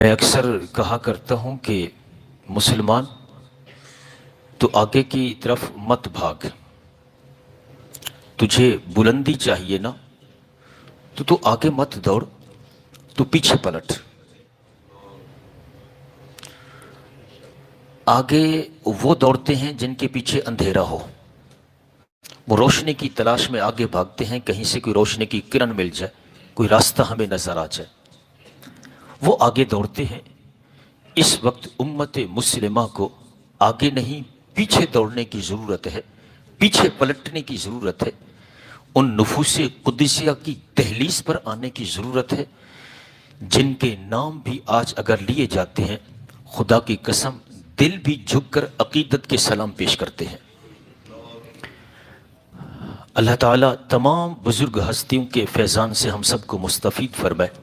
میں اکثر کہا کرتا ہوں کہ مسلمان تو آگے کی طرف مت بھاگ، تجھے بلندی چاہیے نا تو آگے مت دوڑ، تو پیچھے پلٹ۔ آگے وہ دوڑتے ہیں جن کے پیچھے اندھیرا ہو، وہ روشنی کی تلاش میں آگے بھاگتے ہیں، کہیں سے کوئی روشنی کی کرن مل جائے، کوئی راستہ ہمیں نظر آ جائے، وہ آگے دوڑتے ہیں۔ اس وقت امت مسلمہ کو آگے نہیں پیچھے دوڑنے کی ضرورت ہے، پیچھے پلٹنے کی ضرورت ہے، ان نفوس قدسیہ کی دہلیز پر آنے کی ضرورت ہے جن کے نام بھی آج اگر لیے جاتے ہیں، خدا کی قسم دل بھی جھک کر عقیدت کے سلام پیش کرتے ہیں۔ اللہ تعالیٰ تمام بزرگ ہستیوں کے فیضان سے ہم سب کو مستفید فرمائے۔